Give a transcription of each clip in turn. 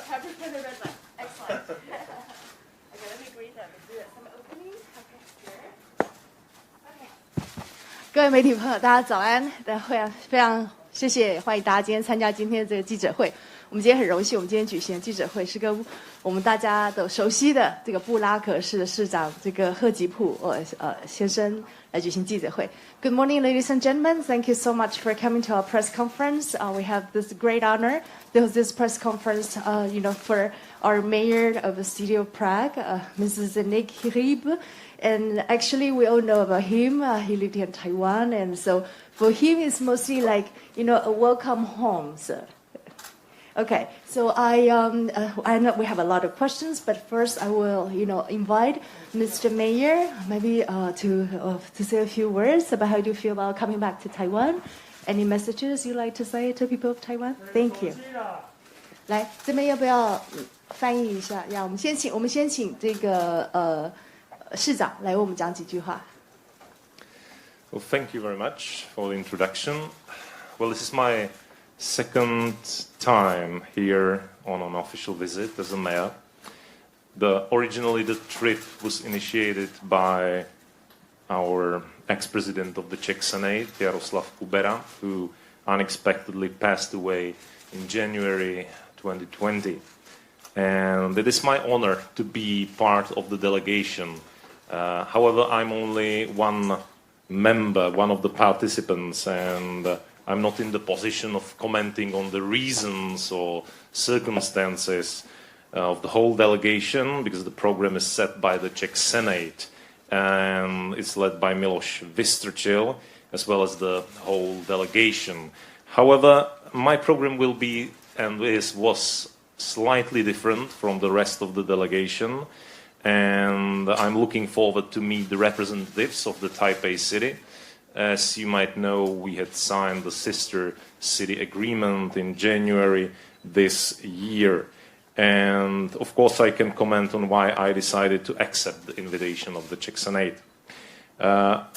Have to put it in there. Excellent. Okay, let me greet them. Is there some openings? Okay, sure. Okay. 各位媒体朋友，大家早安！非常谢谢，欢迎大家今天参加今天的这个记者会。我们今天很荣幸，我们今天举行的记者会是跟我们大家都熟悉的这个布拉格市的市长这个贺吉普先生来举行记者会。Good morning, ladies and gentlemen. Thank you so much for coming to our press conference. We have this great honor to host this press conference, for our mayor of the city of Prague, Mrs. Nick Hrib. And actually, we all know about him. He lived in Taiwan, and so for him, it's mostly like a welcome home. So. Okay, so I know we have a lot of questions, but first I will, invite Mr. Mayor maybe to say a few words about how do you feel about coming back to Taiwan. Any messages you'd like to say to people of Taiwan? Thank you. 来，这边要不要翻译一下？我们先请这个市长来为我们讲几句话。Well, thank you very much for the introduction. Well, this is my second time here on an official visit as a mayor. Originally the trip was initiated by our ex-president of the Czech Senate, Jaroslav Kubera, who unexpectedly passed away in January 2020. And it is my honor to be part of the delegation. However, I'm only one member, one of the participants, and I'm not in the position of commenting on the reasons or circumstances of the whole delegation, because the program is set by the Czech Senate and it's led by Miloš Vystrčil, as well as the whole delegation. However, my program will be and was slightly different from the rest of the delegation, and I'm looking forward to meet the representatives of the Taipei city. As you might know, we had signed the sister city agreement in January this year. And of course, I can comment on why I decided to accept the invitation of the Czech Senate.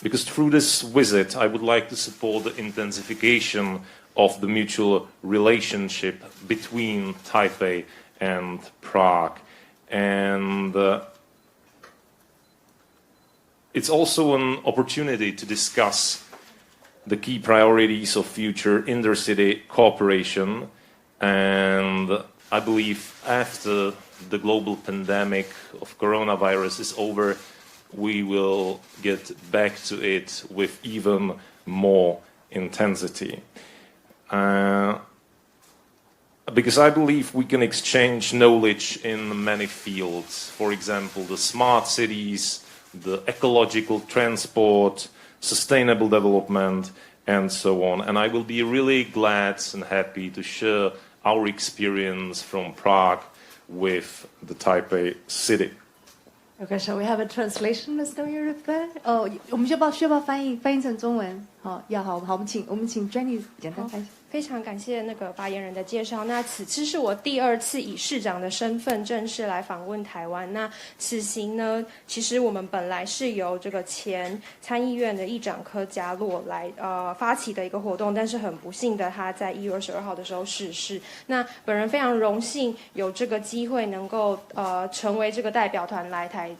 Because through this visit, I would like to support the intensification of the mutual relationship between Taipei and Prague. And it's also an opportunity to discuss the key priorities of future intercity cooperation. And I believe after the global pandemic of coronavirus is over, we will get back to it with even more intensity. Because I believe we can exchange knowledge in many fields. For example, the smart cities, the ecological transport, sustainable development, and so on. And I will be really glad and happy to share our experience from Prague with the Taipei city. Okay, shall we have a translation, Mr. Mayor? 我们需要不要翻译成中文？好，我们请 Jenny 简单翻译。非常感谢那个发言人的介绍。那此次是我第二次以市长的身份正式来访问台湾。那此行呢，其实我们本来是由这个前参议院的议长柯佳洛来发起的一个活动，但是很不幸的他在1月22号的时候逝世。那本人非常荣幸有这个机会能够成为这个代表团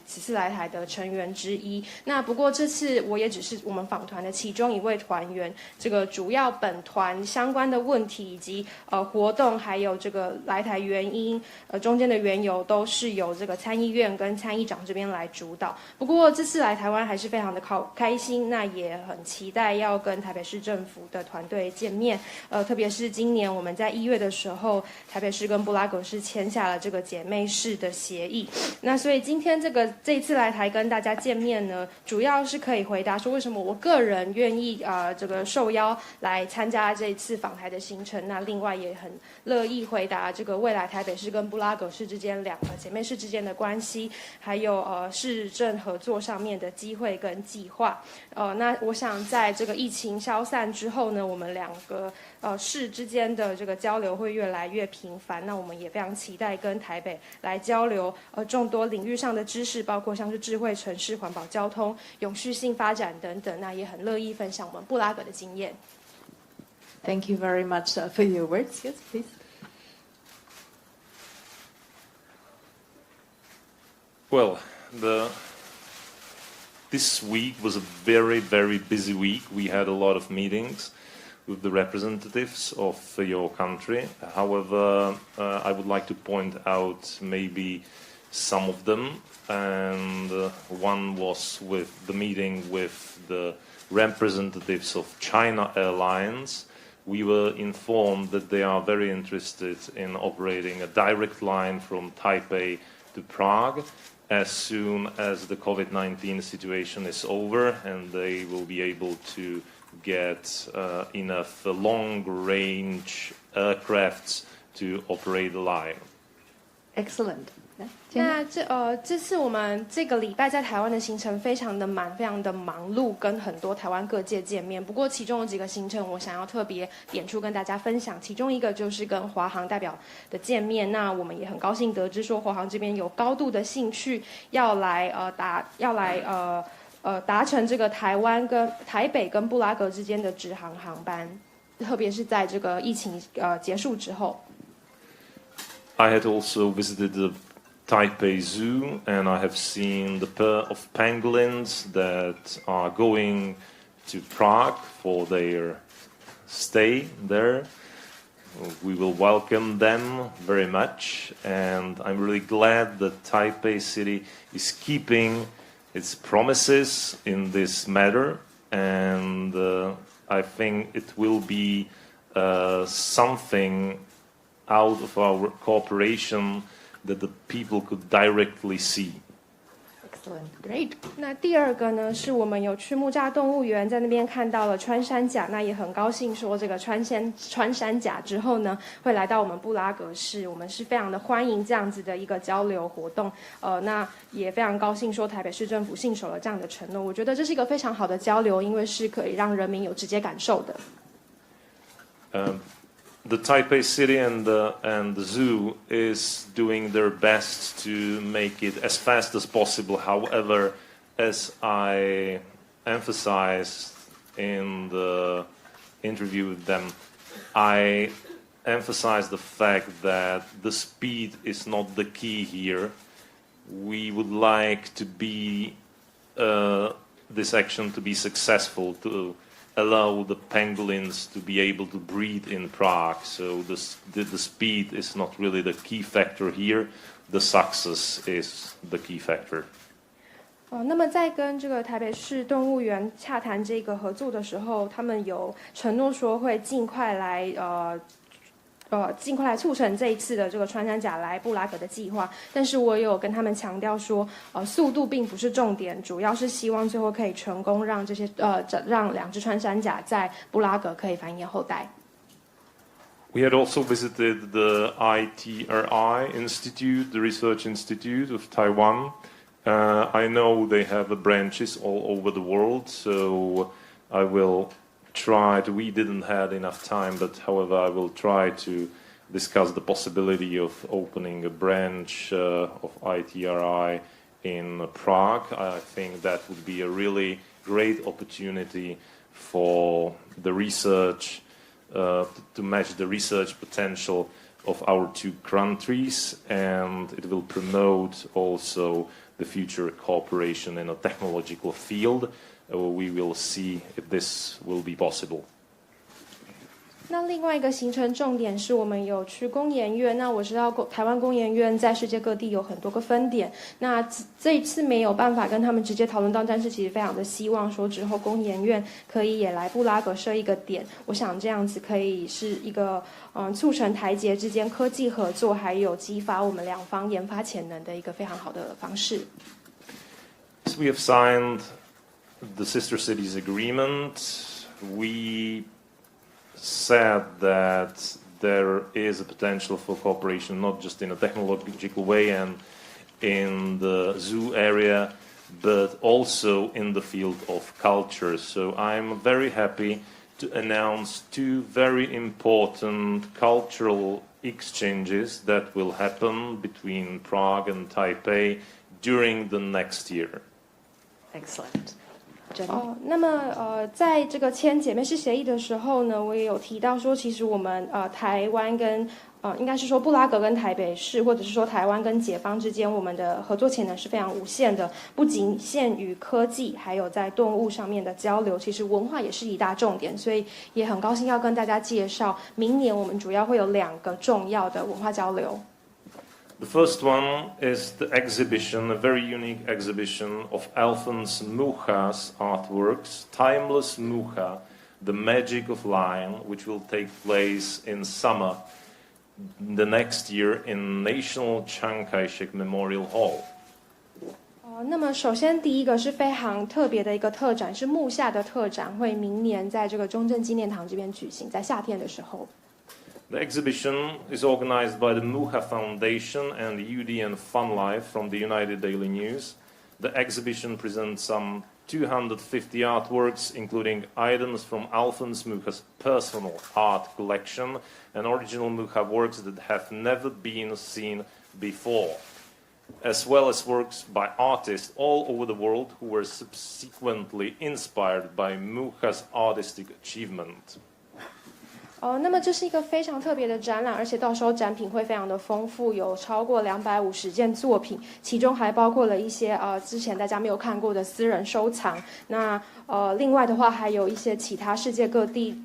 此次来台的成员之一。那不过这次我也只是我们访团的其中一位团员，这个主要本团相关的问题以及活动，还有这个来台原因中间的缘由，都是由这个参议院跟参议长这边来主导。不过这次来台湾还是非常的开心，那也很期待要跟台北市政府的团队见面。特别是今年我们在1月的时候，台北市跟布拉格市签下了这个姐妹市的协议。那所以今天这一次来台跟大家见面呢，主要是可以回答说为什么我个人愿意这个受邀来参加这一次访台的行程。那另外也很乐意回答这个未来台北市跟布拉格市之间两个姐妹市之间的关系，还有市政合作上面的机会跟计划。那我想在这个疫情消散之后呢，我们两个市之间的这个交流会越来越频繁。那我们也非常期待跟台北来交流众多领域上的知识，包括像是智慧城市、环保交通、永续性发展等等。那也很乐意分享我们布拉格的经验。Thank you very much for your words. Yes, please. Well, this week was a very, very busy week. We had a lot of meetings with the representatives of your country. However, I would like to point out maybe some of them. And one was with the meeting with the representatives of China Airlines. We were informed that they are very interested in operating a direct line from Taipei to Prague as soon as the COVID-19 situation is over, and they will be able to get enough long-range aircrafts to operate the line. Excellent. 那这次我们这个礼拜在台湾的行程非常的满，非常的忙碌，跟很多台湾各界见面。不过其中有几个行程我想要特别点出跟大家分享，其中一个就是跟华航代表的见面。那我们也很高兴得知说华航这边有高度的兴趣要来达成这个台湾跟台北跟布拉格之间的直航航班，特别是在这个疫情结束之后。I had also visited the Taipei Zoo, and I have seen the pair of pangolins that are going to Prague for their stay there. We will welcome them very much, and I'm really glad that Taipei City is keeping its promises in this matter, and I think it will be something out of our cooperation that the people could directly see. Excellent, great. 那第二个呢，是我们有去木栅动物园，在那边看到了穿山甲，那也很高兴说这个穿山甲之后呢，会来到我们布拉格市，我们是非常的欢迎这样子的一个交流活动。那也非常高兴说台北市政府信守了这样的承诺，我觉得这是一个非常好的交流，因为是可以让人民有直接感受的。The Taipei City and the zoo is doing their best to make it as fast as possible. However, as I emphasized in the interview with them, I emphasized the fact that the speed is not the key here. We would like to be this action to be successful, to allow the pangolins to be able to breed in Prague. So the speed is not really the key factor here. The success is the key factor. 那么在跟这个台北市动物园洽谈这个合作的时候，他们有承诺说会尽快来促成这一次的这个穿山甲来布拉格的计划，但是我有跟他们强调说，速度并不是重点，主要是希望最后可以成功让让两只穿山甲在布拉格可以繁衍后代。We had also visited the ITRI Institute, the Research Institute of Taiwan. I know they have branches all over the world, so I will we didn't have enough time, but however I will try to discuss the possibility of opening a branch of ITRI in Prague. I think that would be a really great opportunity for the research, to match the research potential of our two countries, and it will promote also the future cooperation in a technological field. We will see if this will be possible. 那另外一个行程重点是我们有去工研院。那我知道台湾工研院在世界各地有很多个分点。那这一次没有办法跟他们直接讨论到，但是其实非常的希望说之后工研院可以也来布拉格设一个点。我想这样子可以是一个促成台捷之间科技合作，还有激发我们两方研发潜能的一个非常好的方式。So we have signed the Sister Cities Agreement. We said that there is a potential for cooperation, not just in a technological way and in the zoo area, but also in the field of culture. So I'm very happy to announce two very important cultural exchanges that will happen between Prague and Taipei during the next year. Excellent. 那么在这个签姐妹市协议的时候呢，我也有提到说，其实我们台湾跟应该是说布拉格跟台北市，或者是说台湾跟解放之间，我们的合作潜能是非常无限的，不仅限于科技，还有在动物上面的交流，其实文化也是一大重点，所以也很高兴要跟大家介绍，明年我们主要会有2个重要的文化交流。The first one is the exhibition, a very unique exhibition of Alphonse Mucha's artworks, Timeless Mucha, The Magic of Lion, which will take place in summer the next year in National Chiang Kai-shek Memorial Hall. 那么首先第一个是非常特别的一个特展，是木下的特展，会明年在这个中正纪念堂这边举行，在夏天的时候。The exhibition is organized by the Mucha Foundation and UDN Fun Life from the United Daily News. The exhibition presents some 250 artworks, including items from Alphonse Mucha's personal art collection and original Mucha works that have never been seen before, as well as works by artists all over the world who were subsequently inspired by Mucha's artistic achievement. 那么这是一个非常特别的展览，而且到时候展品会非常的丰富，有超过250件作品，其中还包括了一些之前大家没有看过的私人收藏。那另外的话，还有一些其他世界各地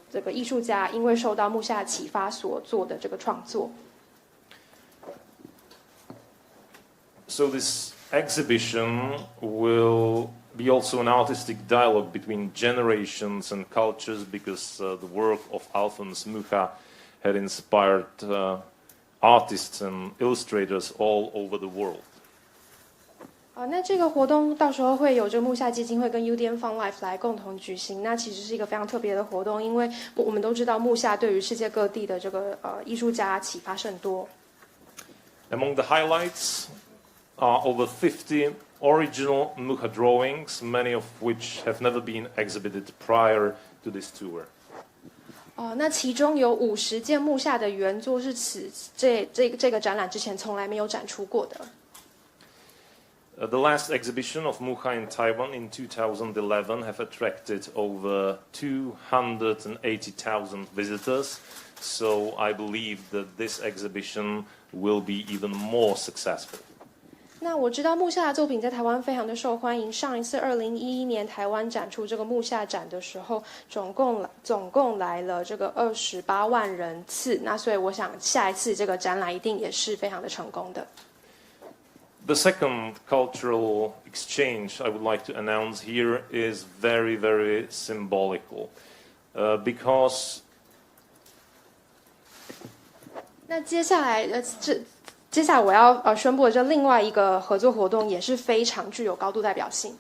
这个艺术家因为受到木下启发所做的这个创作。So this exhibition will be also an artistic dialogue between generations and cultures, because the work of Alphonse Mucha had inspired artists and illustrators all over the world. 那这个活动到时候会有这个木下基金会跟 UDN Fun Life 来共同举行。那其实是一个非常特别的活动，因为我们都知道木下对于世界各地的这个艺术家启发甚多。Among the highlights are over 50 original Mucha drawings, many of which have never been exhibited prior to this tour. 那其中有50件木下的原作是这个展览之前从来没有展出过的。The last exhibition of Mucha in Taiwan in 2011 have attracted over 280,000 visitors, so I believe that this exhibition will be even more successful. 那我知道木下的作品在台湾非常的受欢迎。上一次2011年台湾展出这个木下展的时候，总共来了这个28万人次。那所以我想下一次这个展览一定也是非常的成功的。The second cultural exchange I would like to announce here is very, very symbolical, because 那接下来我要宣布的这另外一个合作活动也是非常具有高度代表性。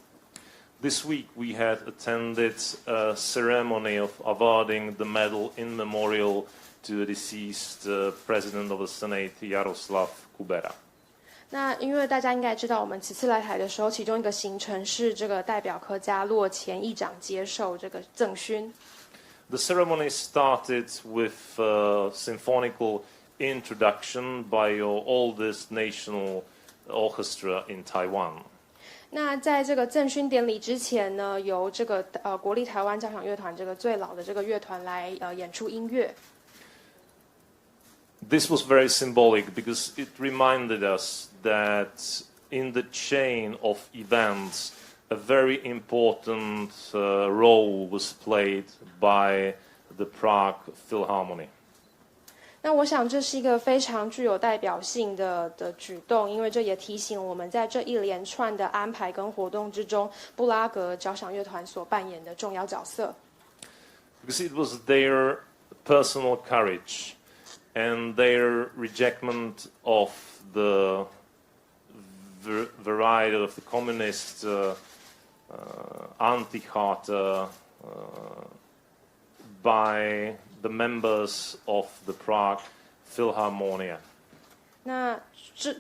This week we had attended a ceremony of awarding the medal in memorial to the deceased President of the Senate, Jaroslav Kubera. 那因为大家应该知道，我们此次来台的时候，其中一个行程是这个代表科加洛前议长接受这个赠勋。The ceremony started with symphonical introduction by your oldest national orchestra in Taiwan. 那在这个赠勋典礼之前呢，由这个国立台湾交响乐团这个最老的这个乐团来演出音乐。This was very symbolic because it reminded us that in the chain of events, a very important role was played by the Prague Philharmony. 那我想这是一个非常具有代表性的举动，因为这也提醒我们在这一连串的安排跟活动之中，布拉格交响乐团所扮演的重要角色。Because it was their personal courage and their rejectment of the variety of the communist anti-charta by the members of the Prague Philharmonia. 那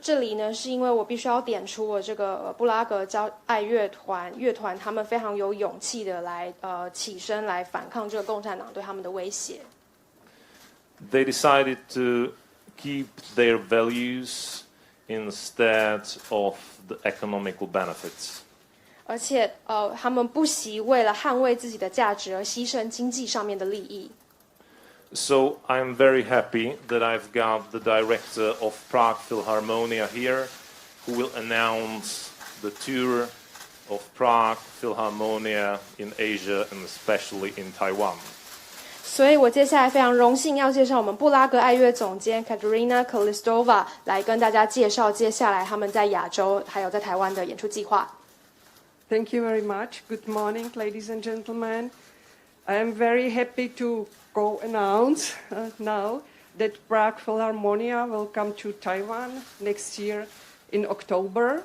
这里呢，是因为我必须要点出我这个布拉格爱乐团他们非常有勇气的来起身来反抗这个共产党对他们的威胁。They decided to keep their values instead of the economical benefits. 而且他们不惜为了捍卫自己的价值而牺牲经济上面的利益。So I'm very happy that I've got the director of Prague Philharmonia here, who will announce the tour of Prague Philharmonia in Asia and especially in Taiwan. 所以我接下来非常荣幸要介绍我们布拉格爱乐总监 Katerina Kolistova 来跟大家介绍接下来他们在亚洲还有在台湾的演出计划。Thank you very much. Good morning, ladies and gentlemen. I am very happy to go announce now that Prague Philharmonia will come to Taiwan next year in October.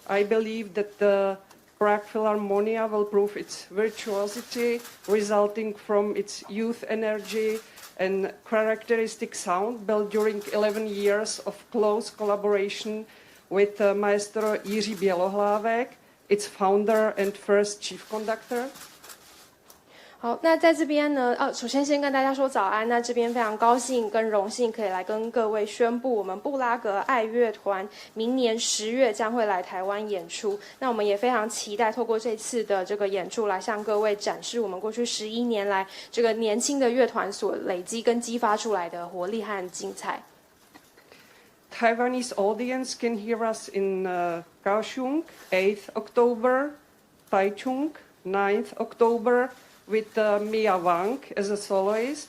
I believe that the Prague Philharmonia will prove its virtuosity, resulting from its youth energy and characteristic sound built during 11 years of close collaboration with Maestro Jiří Bělohlávek, its founder and first chief conductor. 好，那在这边呢，首先先跟大家说早安。那这边非常高兴跟荣幸可以来跟各位宣布，我们布拉格爱乐团明年10月将会来台湾演出。那我们也非常期待透过这次的这个演出来向各位展示我们过去11年来这个年轻的乐团所累积跟激发出来的活力和精彩。Taiwanese audience can hear us in Kaohsiung, 8th October, Taichung, 9th October, with Mia Wang as a soloist,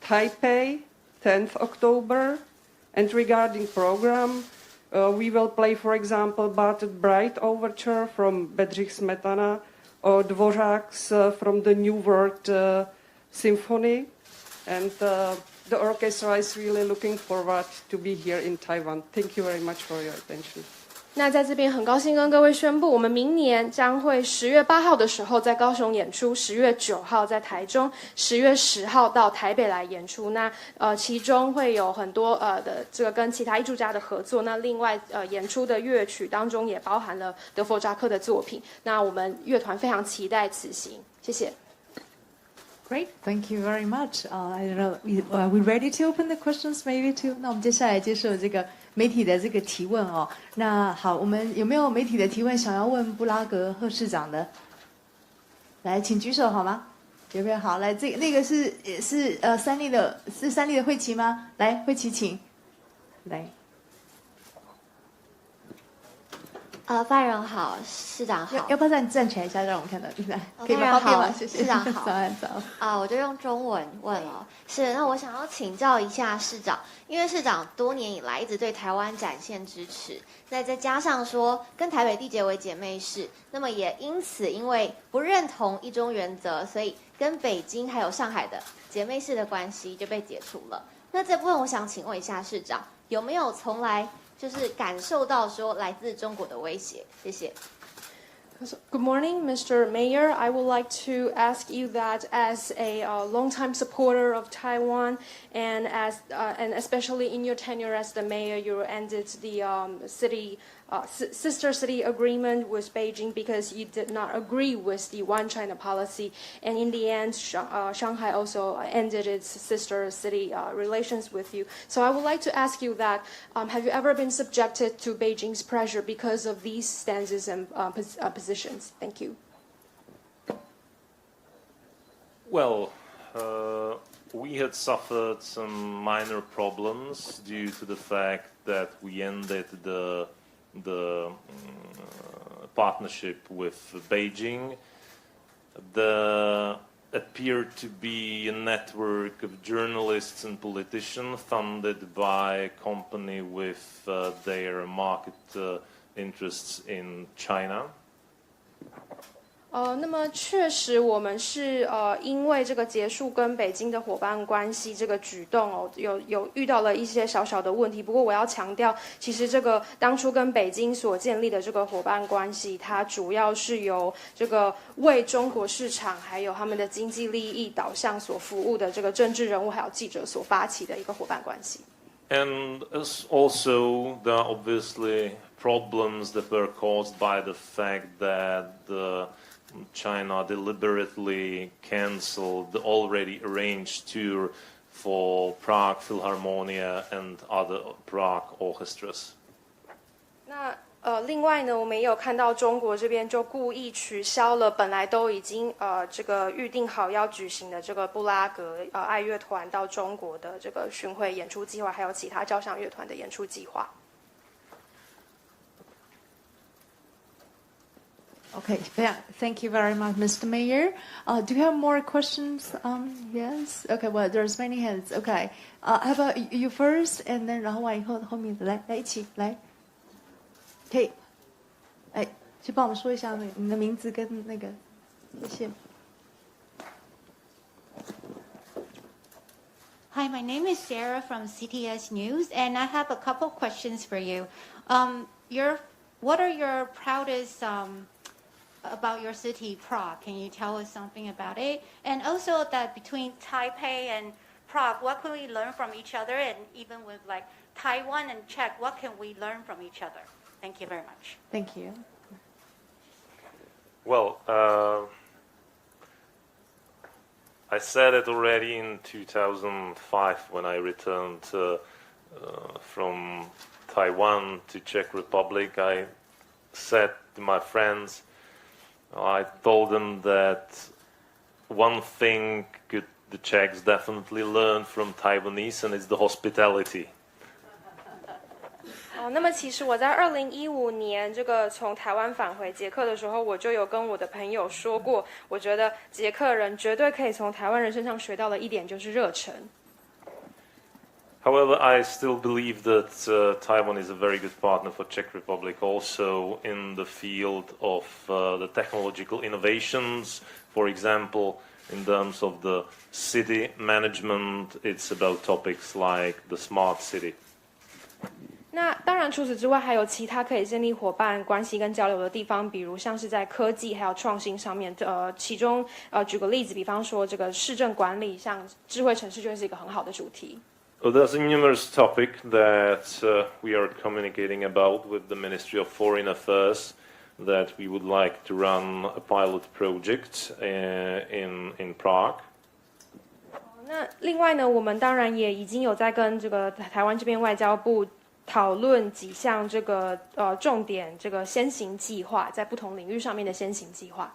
Taipei, 10th October, and regarding program, we will play, for example, Barted Bright Overture from Bedřich Smetana or Dvořák's from the New World Symphony, and the orchestra is really looking forward to be here in Taiwan. Thank you very much for your attention. 那在这边很高兴跟各位宣布，我们明年将会10月8号的时候在高雄演出，10月9号在台中，10月10号到台北来演出。那其中会有很多的这个跟其他艺术家的合作。那另外演出的乐曲当中也包含了德弗扎克的作品。那我们乐团非常期待此行，谢谢。Great, thank you very much. I don't know, are we ready to open the questions maybe too? 那我们接下来接受这个媒体的这个提问哦。那好，我们有没有媒体的提问想要问布拉格贺市长的？来，请举手好吗？有没有？好，来，那个是三立的慧琪吗？来，慧琪请来。发言人好，市长好。要不要站起来一下，让我们看到？可以吗？发言人好，谢谢。市长好。早安，早安。我就用中文问哦。是，那我想要请教一下市长，因为市长多年以来一直对台湾展现支持，那再加上说跟台北缔结为姐妹市，那么也因此因为不认同一中原则，所以跟北京还有上海的姐妹市的关系就被解除了。那这部分我想请问一下市长，有没有从来就是感受到说来自中国的威胁？谢谢。Good morning, Mr. Mayor. I would like to ask you that as a longtime supporter of Taiwan, and especially in your tenure as the mayor, you ended the sister city agreement with Beijing because you did not agree with the One China policy, and in the end, Shanghai also ended its sister city relations with you. So I would like to ask you that: have you ever been subjected to Beijing's pressure because of these stances and positions? Thank you. Well, we had suffered some minor problems due to the fact that we ended the partnership with Beijing. There appeared to be a network of journalists and politicians funded by a company with their market interests in China. 那么确实，我们是因为这个结束跟北京的伙伴关系这个举动哦，有遇到了一些小小的问题。不过我要强调，其实这个当初跟北京所建立的这个伙伴关系，它主要是由这个为中国市场还有他们的经济利益导向所服务的这个政治人物还有记者所发起的一个伙伴关系。And also, there are obviously problems that were caused by the fact that China deliberately canceled the already arranged tour for Prague Philharmonia and other Prague orchestras. 那另外呢，我们也有看到中国这边就故意取消了本来都已经这个预定好要举行的这个布拉格爱乐团到中国的这个巡回演出计划，还有其他交响乐团的演出计划。Okay, thank you very much, Mr. Mayor. Do you have more questions? Yes. Okay. Well, there's many hands. Okay. How about you first, and then 然后完以后后面来一起来，可以，去帮我们说一下你的名字跟那个，谢谢。Hi, my name is Sarah from CTS News, and I have a couple questions for you. What are your proudest about your city, Prague? Can you tell us something about it? And also that between Taipei and Prague, what can we learn from each other? And even with like Taiwan and Czech, what can we learn from each other? Thank you very much. Thank you. Well, I said it already in 2005 when I returned from Taiwan to Czech Republic. I said to my friends, I told them that one thing could the Czechs definitely learn from Taiwanese, and it's the hospitality. 那么其实我在2015年这个从台湾返回捷克的时候，我就有跟我的朋友说过，我觉得捷克人绝对可以从台湾人身上学到的一点就是热忱。However, I still believe that Taiwan is a very good partner for Czech Republic, also in the field of the technological innovations. For example, in terms of the city management, it's about topics like the smart city. 那当然，除此之外，还有其他可以建立伙伴关系跟交流的地方，比如像是在科技还有创新上面。其中举个例子，比方说这个市政管理，像智慧城市就会是一个很好的主题。There's a numerous topic that we are communicating about with the Ministry of Foreign Affairs that we would like to run a pilot project in Prague. 那另外呢，我们当然也已经有在跟这个台湾这边外交部讨论几项这个重点这个先行计划，在不同领域上面的先行计划。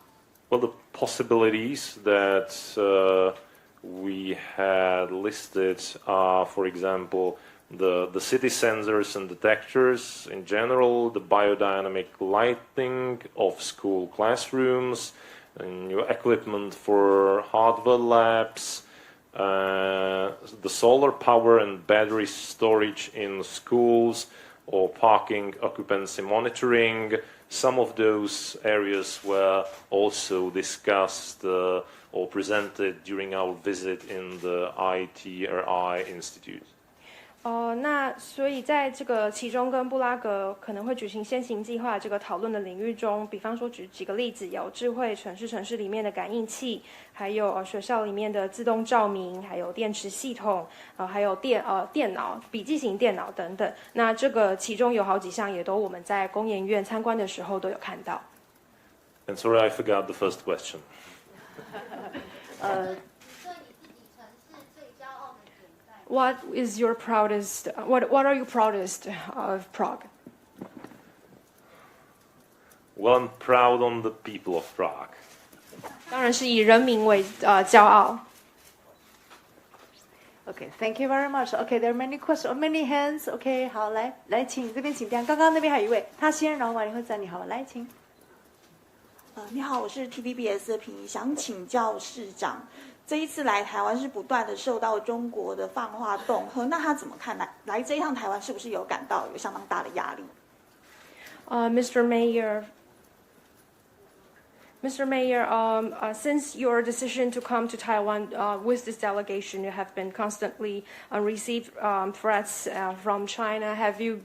Well, the possibilities that we had listed are, for example, the city sensors and detectors in general, the biodynamic lighting of school classrooms, and new equipment for hardware labs, the solar power and battery storage in schools, or parking occupancy monitoring. Some of those areas were also discussed or presented during our visit in the ITRI Institute. 那所以在这个其中跟布拉格可能会举行先行计划这个讨论的领域中，比方说举几个例子，有智慧城市里面的感应器，还有学校里面的自动照明，还有电池系统，还有电脑、笔记型电脑等等。那这个其中有好几项也都我们在工研院参观的时候都有看到。And sorry, I forgot the first question. What is your proudest? What are you proudest of Prague? Well, I'm proud on the people of Prague. 当然是以人民为骄傲。Okay, thank you very much. Okay, there are many questions, many hands. Okay, 好，来，请这边请刚刚那边还有一位，他先，然后完了以后再你好，来，请。你好，我是 TVBS 的平，想请教市长，这一次来台湾是不断的受到中国的放话恫吓，那他怎么看来这一趟台湾是不是有感到有相当大的压力？Mr. Mayor, since your decision to come to Taiwan with this delegation, you have been constantly received threats from China. Have you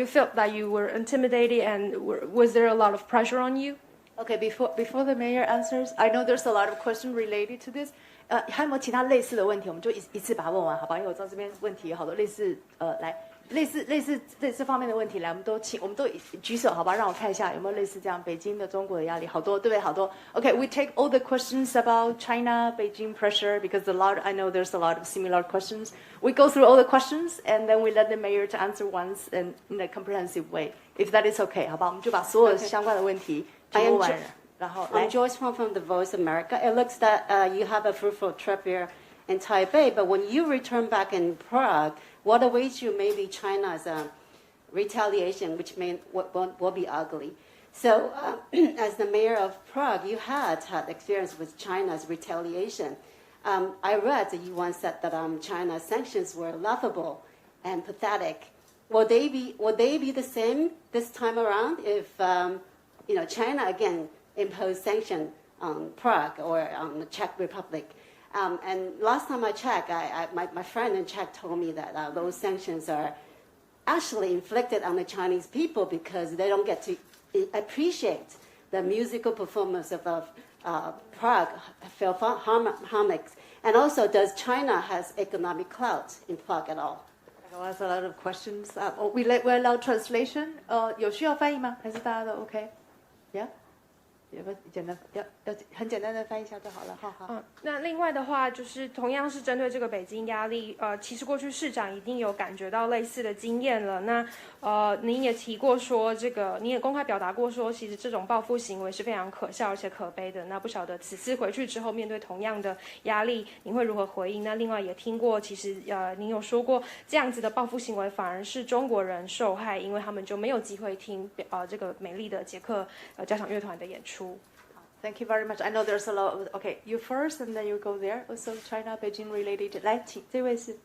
felt that you were intimidated, and was there a lot of pressure on you? Okay, before the mayor answers, I know there's a lot of questions related to this, 还有没有其他类似的问题？我们就一次把它问完，好吧？因为我知道这边问题有好多类似，来类似这方面的问题，来，我们都举手，好吧？让我看一下有没有类似这样北京的中国的压力，好多，对不对？好多。Okay, we take all the questions about China, Beijing pressure because I know there's a lot of similar questions. We go through all the questions and then we let the mayor to answer once and in a comprehensive way. If that is okay, 好吧？我们就把所有相关的问题全部问完。I'm Joyce from the Voice America. It looks that you have a fruitful trip here in Taipei, but when you return back in Prague, what awaits you may be China's retaliation, which will be ugly. So, as the mayor of Prague, you had experience with China's retaliation. I read that you once said that China's sanctions were laughable and pathetic. Will they be the same this time around if China again impose sanctions on Prague or on the Czech Republic? And last time I checked, my friend in Czech told me that those sanctions are actually inflicted on the Chinese people because they don't get to appreciate the musical performance of Prague Philharmonics. And also, does China has economic clout in Prague at all? That's a lot of questions. We allow translation. 有需要翻译吗？还是大家都 OK？Yeah. 有没有简单要很简单的翻译一下就好了，好。那另外的话，就是同样是针对这个北京压力，其实过去市长一定有感觉到类似的经验了。那您也提过说，你也公开表达过说，其实这种报复行为是非常可笑而且可悲的。那不晓得此次回去之后，面对同样的压力，您会如何回应？那另外也听过，其实您有说过，这样子的报复行为反而是中国人受害，因为他们就没有机会听这个美丽的捷克交响乐团的演出。Thank you very much. I know there's a lot of, okay, you first and then you go there. Also China, Beijing related. 来，请这位是。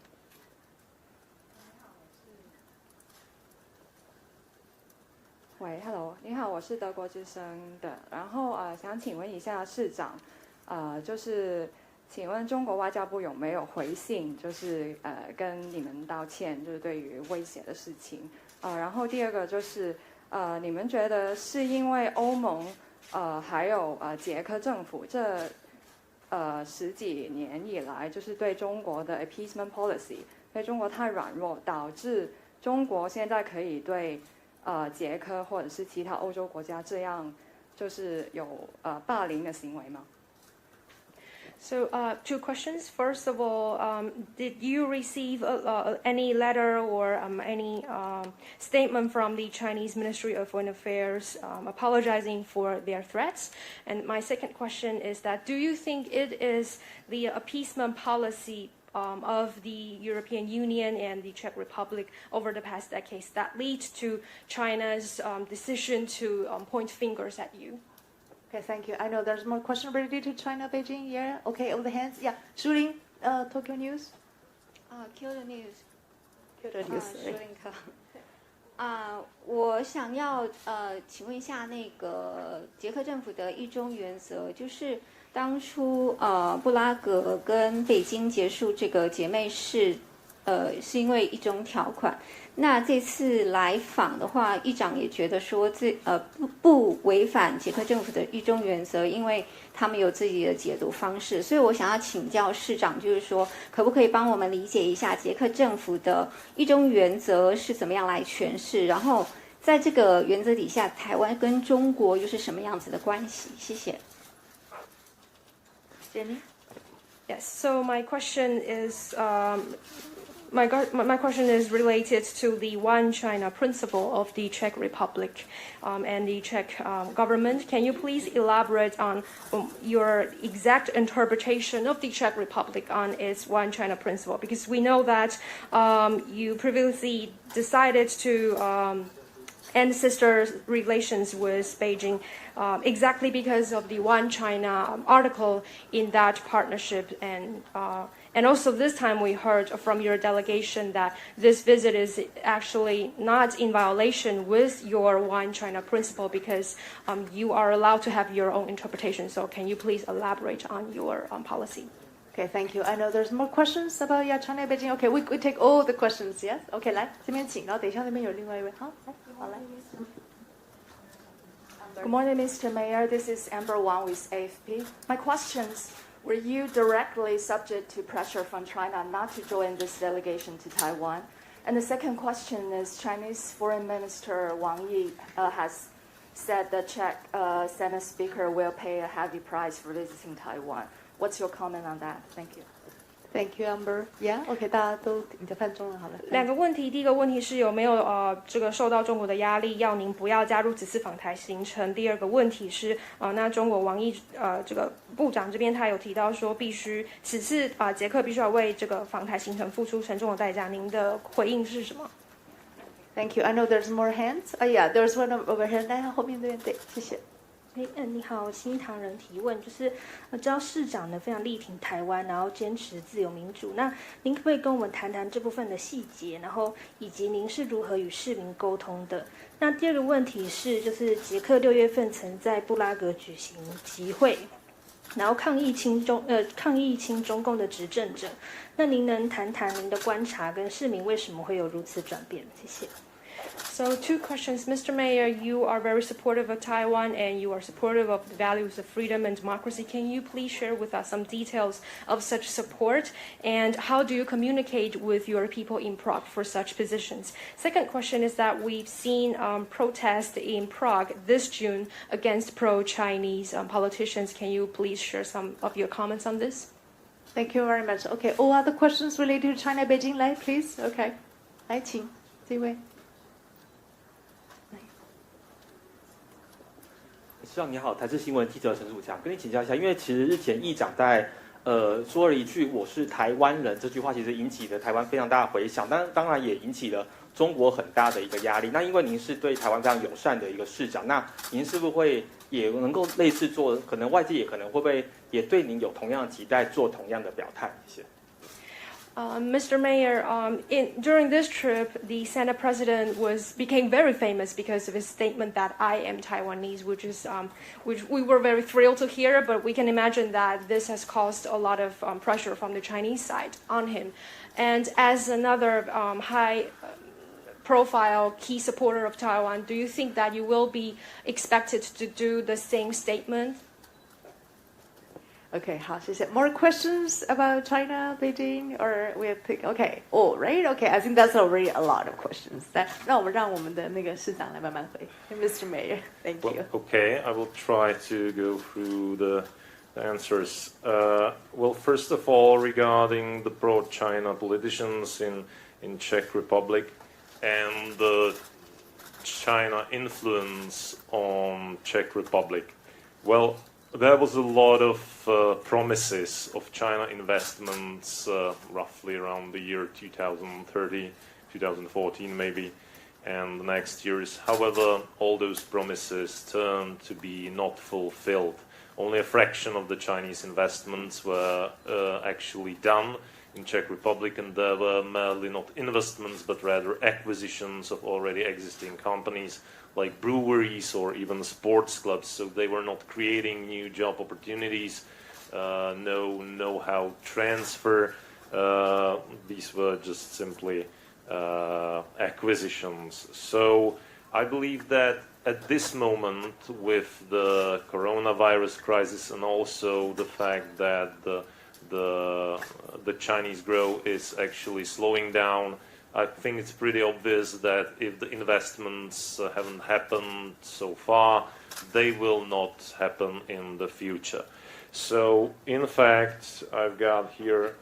喂 ，Hello， 你好，我是德国之声的。然后想请问一下市长，就是请问中国外交部有没有回信，就是跟你们道歉，就是对于威胁的事情。然后第二个就是你们觉得是因为欧盟还有捷克政府这10几年以来，就是对中国的 appeasement policy， 对中国太软弱，导致中国现在可以对捷克或者是其他欧洲国家这样，就是有霸凌的行为吗？ So, 2 questions. First of all, did you receive any letter or any statement from the Chinese Ministry of Foreign Affairs apologizing for their threats? And my second question is that do you think it is the appeasement policy of the European Union and the Czech Republic over the past decades that leads to China's decision to point fingers at you? Okay, thank you. I know there's more question related to China, Beijing. Yeah. Okay, all the hands. Yeah. Shuling, Tokyo News. Kyoto News. Kyoto News. 舒林科。我想要请问一下那个捷克政府的一中原则，就是当初布拉格跟北京结束这个姐妹市，是因为一中条款。那这次来访的话，议长也觉得说不违反捷克政府的一中原则，因为他们有自己的解读方式。所以我想要请教市长，就是说可不可以帮我们理解一下捷克政府的一中原则是怎么样来诠释？然后在这个原则底下，台湾跟中国又是什么样子的关系？谢谢。Jenny? Yes. So my question is. My question is related to the One China principle of the Czech Republic and the Czech government. Can you please elaborate on your exact interpretation of the Czech Republic on its One China principle? Because we know that you previously decided to end sister relations with Beijing exactly because of the One China article in that partnership. And also this time we heard from your delegation that this visit is actually not in violation with your One China principle because you are allowed to have your own interpretation. So can you please elaborate on your policy? Okay, thank you. I know there's more questions about China, Beijing. Okay, we take all the questions. Yes. Okay, 来这边请，然后等一下那边有另外一位。好，来。Good morning, Mr. Mayor. This is Amber Wang with AFP. My questions were you directly subject to pressure from China not to join this delegation to Taiwan? And the second question is, Chinese Foreign Minister Wang Yi has said the Czech Senate Speaker will pay a heavy price for visiting Taiwan. What's your comment on that? Thank you. Thank you, Amber. Yeah, OK， 大家都你在翻中文好了。两个问题，第一个问题是有没有这个受到中国的压力，要您不要加入此次访台行程。第二个问题是那中国王毅这个部长这边他有提到说，必须此次捷克必须要为这个访台行程付出沉重的代价。您的回应是什么 ？Thank you. I know there's more hands. Yeah, there's one over here. 来，后面这边对，谢谢。你好，新唐人提问，就是知道市长呢非常力挺台湾，然后坚持自由民主。那您可不可以跟我们谈谈这部分的细节，然后以及您是如何与市民沟通的？那第二个问题是，就是捷克6月份曾在布拉格举行集会，然后抗议亲中共的执政者。那您能谈谈您的观察跟市民为什么会有如此转变？谢谢。So 2 questions. Mr. Mayor, you are very supportive of Taiwan and you are supportive of the values of freedom and democracy. Can you please share with us some details of such support and how do you communicate with your people in Prague for such positions? Second question is that we've seen protests in Prague this June against pro-Chinese politicians. Can you please share some of your comments on this? Thank you very much. Okay, all other questions related to China, Beijing, 来 please. Okay, 来请这位。市长你好，台视新闻记者陈曙强，跟你请教一下，因为其实日前议长在说了一句“我是台湾人”这句话，其实引起了台湾非常大的回响，但当然也引起了中国很大的一个压力。那因为您是对台湾非常友善的一个市长，那您是不是会也能够类似做，可能外界也可能会不会也对您有同样的期待，做同样的表态？谢谢。Mr. Mayor, during this trip, the Senate President became very famous because of his statement that I am Taiwanese, which we were very thrilled to hear, but we can imagine that this has caused a lot of pressure from the Chinese side on him. And as another high-profile key supporter of Taiwan, do you think that you will be expected to do the same statement? Okay, 好，谢谢。More questions about China, Beijing, or we have picked? Okay, all right. Okay, I think that's already a lot of questions. 来，让我们的那个市长来慢慢回。Mr. Mayor, thank you. Okay, I will try to go through the answers. Well, first of all, regarding the pro-China politicians in Czech Republic and the China influence on Czech Republic. Well, there was a lot of promises of China investments roughly around the year 2030, 2014 maybe, and the next years. However, all those promises turned to be not fulfilled. Only a fraction of the Chinese investments were actually done in Czech Republic, and there were merely not investments but rather acquisitions of already existing companies like breweries or even sports clubs. So they were not creating new job opportunities, no know-how transfer. These were just simply acquisitions. So I believe that at this moment, with the coronavirus crisis and also the fact that the Chinese growth is actually slowing down, I think it's pretty obvious that if the investments haven't happened so far, they will not happen in the future. So, in fact, I've got here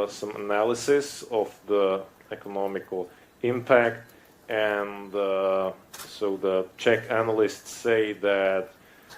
some analysis of the economical impact, and so the Czech analysts say that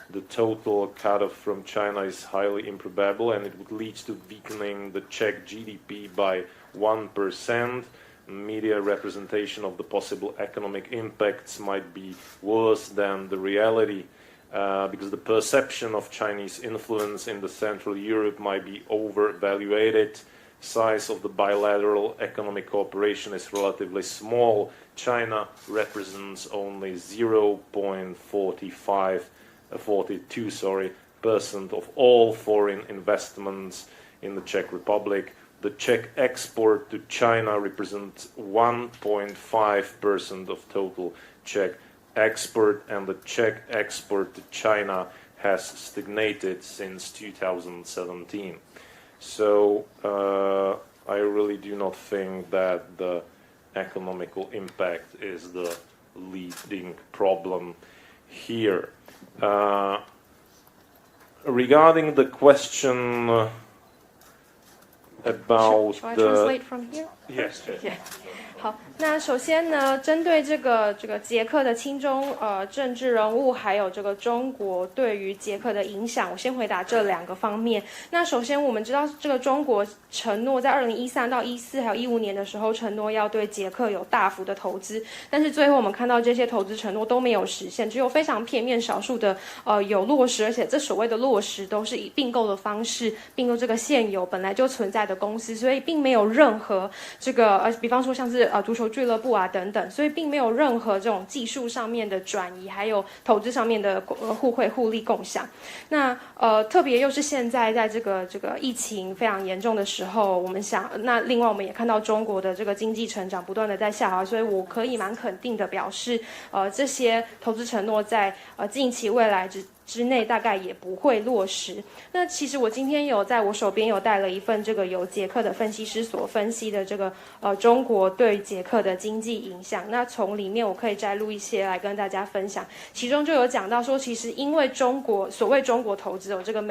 the total cut-off from China is highly improbable, and it would lead to weakening the Czech GDP by 1%. Media representation of the possible economic impacts might be worse than the reality, because the perception of Chinese influence in the Central Europe might be overvaluated. Size of the bilateral economic cooperation is relatively small. China represents only 0.42% of all foreign investments in the Czech Republic. The Czech export to China represents 1.5% of total Czech export, and the Czech export to China has stagnated since 2017. So I really do not think that the economical impact is the leading problem here. Regarding the question about Shall I translate from here? Yes. Yeah. 好，那首先呢，针对这个捷克的亲中政治人物，还有这个中国对于捷克的影响，我先回答这2个方面。那首先我们知道，这个中国承诺在2013到14还有15年的时候，承诺要对捷克有大幅的投资，但是最后我们看到这些投资承诺都没有实现，只有非常片面少数的有落实，而且这所谓的落实都是以并购的方式并购这个现有本来就存在的公司，所以并没有任何这个比方说像是足球俱乐部啊等等，所以并没有任何这种技术上面的转移，还有投资上面的互惠互利共享。那特别又是现在在这个疫情非常严重的时候，我们想，那另外我们也看到中国的这个经济成长不断的在下滑，所以我可以蛮肯定的表示，这些投资承诺在近期未来之内大概也不会落实。那其实我今天有在我手边有带了一份这个由捷克的分析师所分析的这个中国对捷克的经济影响，那从里面我可以摘录一些来跟大家分享。其中就有讲到说，其实因为所谓中国投资有这个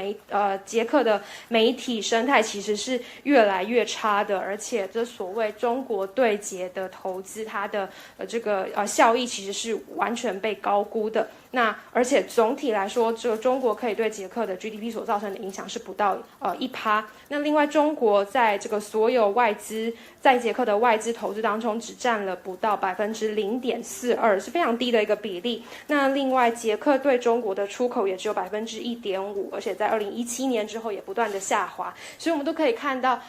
捷克的媒体生态其实是越来越差的，而且这所谓中国对捷的投资，它的这个效益其实是完全被高估的。那而且总体来说，这个中国可以对捷克的 GDP 所造成的影响是不到1%。那另外，中国在这个所有外资在捷克的外资投资当中，只占了不到0.42%，是非常低的一个比例。那另外，捷克对中国的出口也只有1.5%，而且在2017年之后也不断的下滑。所以我们都可以看到，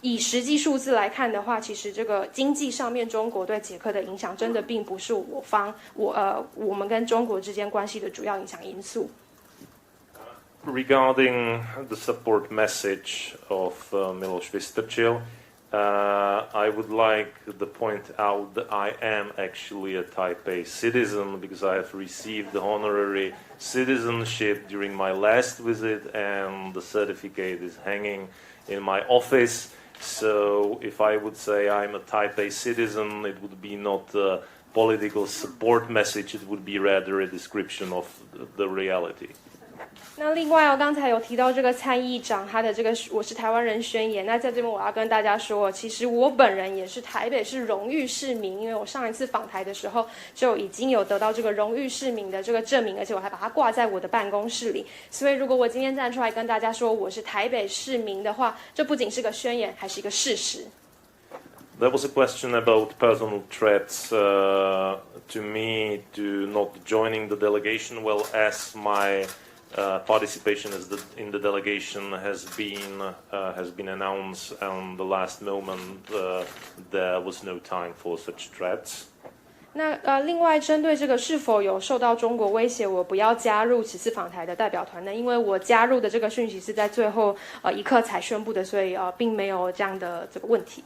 以实际数字来看的话，其实这个经济上面中国对捷克的影响真的并不是我们跟中国之间关系的主要影响因素。Regarding the support message of Miloš Vystrčil, I would like to point out that I am actually a Taipei citizen because I have received the honorary citizenship during my last visit, and the certificate is hanging in my office. So if I would say I'm a Taipei citizen, it would be not a political support message, it would be rather a description of the reality. 那另外刚才有提到这个参议长他的这个我是台湾人宣言，那在这边我要跟大家说，其实我本人也是台北市荣誉市民，因为我上一次访台的时候就已经有得到这个荣誉市民的这个证明，而且我还把它挂在我的办公室里。所以如果我今天站出来跟大家说我是台北市民的话，这不仅是个宣言，还是一个事实。There was a question about personal threats to me to not joining the delegation. Well, as my participation in the delegation has been announced on the last moment, there was no time for such threats. 那另外针对这个是否有受到中国威胁，我不要加入此次访台的代表团呢？因为我加入的这个讯息是在最后一刻才宣布的，所以并没有这样的这个问题。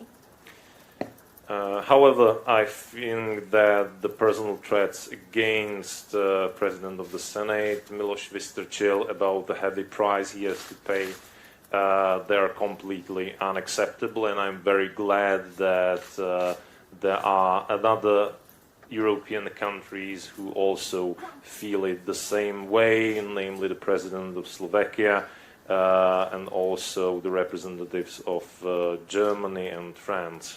However, I think that the personal threats against the President of the Senate, Miloš Vystrčil, about the heavy price he has to pay, they are completely unacceptable, and I'm very glad that there are other European countries who also feel it the same way, namely the President of Slovakia and also the representatives of Germany and France.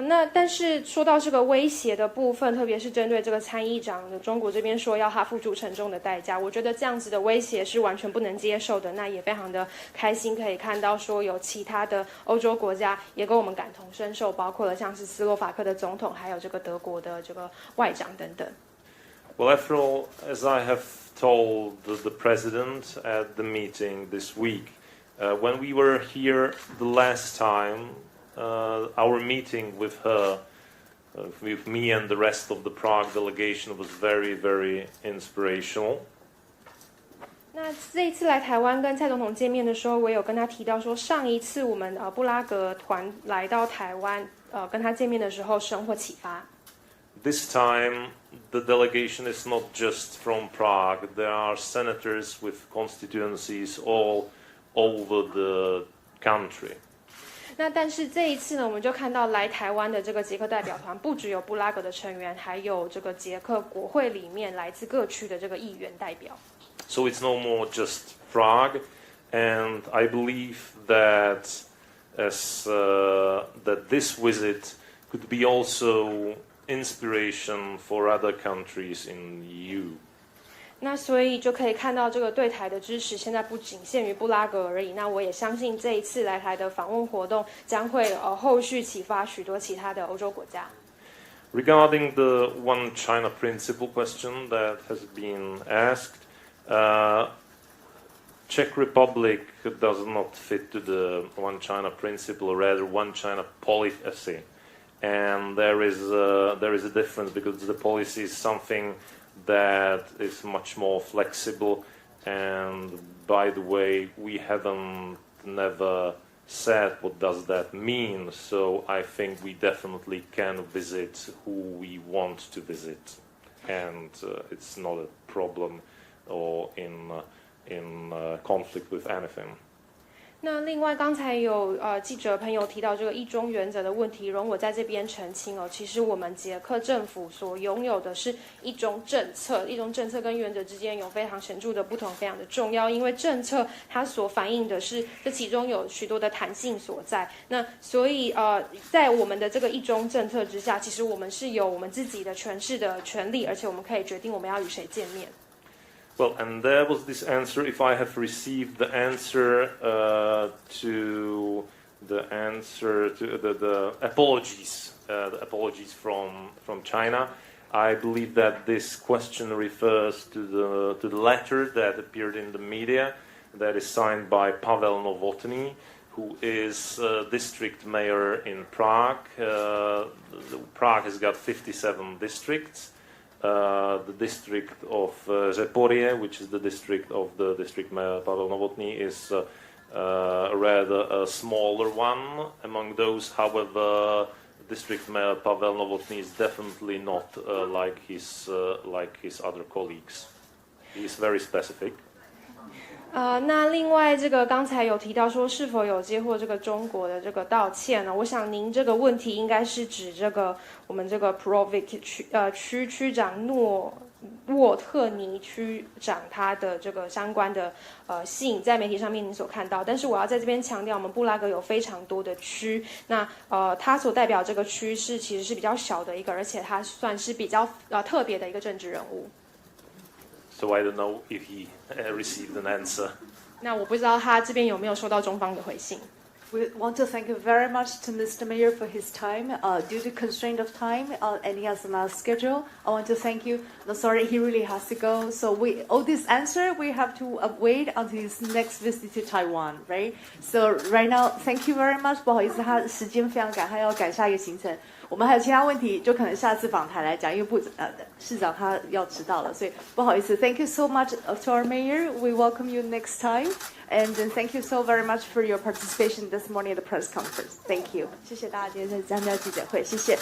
那但是说到这个威胁的部分，特别是针对这个参议长的中国这边说要他付出沉重的代价，我觉得这样子的威胁是完全不能接受的。那也非常的开心可以看到说有其他的欧洲国家也跟我们感同身受，包括了像是斯洛伐克的总统，还有这个德国的这个外长等等。Well, after all, as I have told the president at the meeting this week, when we were here the last time, our meeting with her, with me and the rest of the Prague delegation, was very, very inspirational. 那这一次来台湾跟蔡总统见面的时候，我有跟他提到说，上一次我们布拉格团来到台湾，跟他见面的时候，收获启发。this time, the delegation is not just from Prague. There are senators with constituencies all over the country. 那但是这一次呢，我们就看到来台湾的这个捷克代表团，不只有布拉格的成员，还有这个捷克国会里面来自各区的这个议员代表。So it's no more just Prague, and I believe that that this visit could be also inspiration for other countries in the EU. 那所以就可以看到这个对台的支持，现在不仅限于布拉格而已。那我也相信这一次来台的访问活动将会后续启发许多其他的欧洲国家。Regarding the One China principle question that has been asked, Czech Republic does not fit to the One China principle, or rather One China policy. And there is a difference because the policy is something that is much more flexible, and by the way, we haven't never said what does that mean, so I think we definitely can visit who we want to visit, and it's not a problem or in conflict with anything. 那另外，刚才有记者朋友提到这个一中原则的问题，容我在这边澄清哦。其实我们捷克政府所拥有的是一中政策，一中政策跟原则之间有非常显著的不同，非常的重要。因为政策它所反映的是这其中有许多的弹性所在。那所以在我们的这个一中政策之下，其实我们是有我们自己的诠释的权利，而且我们可以决定我们要与谁见面。Well, and there was this answer. If I have received the answer to the apologies, the apologies from China, I believe that this question refers to the letter that appeared in the media, that is signed by Pavel Novotny, who is district mayor in Prague. Prague has got 57 districts. The district of Zaporie, which is the district of the district mayor Pavel Novotny, is rather a smaller one. Among those, however, district mayor Pavel Novotny is definitely not like his other colleagues. He is very specific. 那另外这个刚才有提到说是否有接获这个中国的这个道歉呢？我想您这个问题应该是指这个我们这个 Provic 区长沃特尼区长他的这个相关的信，在媒体上面您所看到。但是我要在这边强调，我们布拉格有非常多的区，那他所代表这个区其实是比较小的一个，而且他算是比较特别的一个政治人物。So I don't know if he received an answer. 那我不知道他这边有没有收到中方的回信。We want to thank you very much to Mr. Mayor for his time. Due to constraint of time, and he has another schedule, I want to thank you. No, sorry, he really has to go. So all this answer, we have to wait until his next visit to Taiwan, right? So right now, thank you very much. 不好意思，他时间非常赶，他要赶下一个行程。我们还有其他问题，就可能下次访谈来讲，因为市长他要迟到了，所以不好意思。Thank you so much to our mayor. We welcome you next time, and thank you so very much for your participation this morning at the press conference. Thank you. 谢谢大家今天参加记者会，谢谢。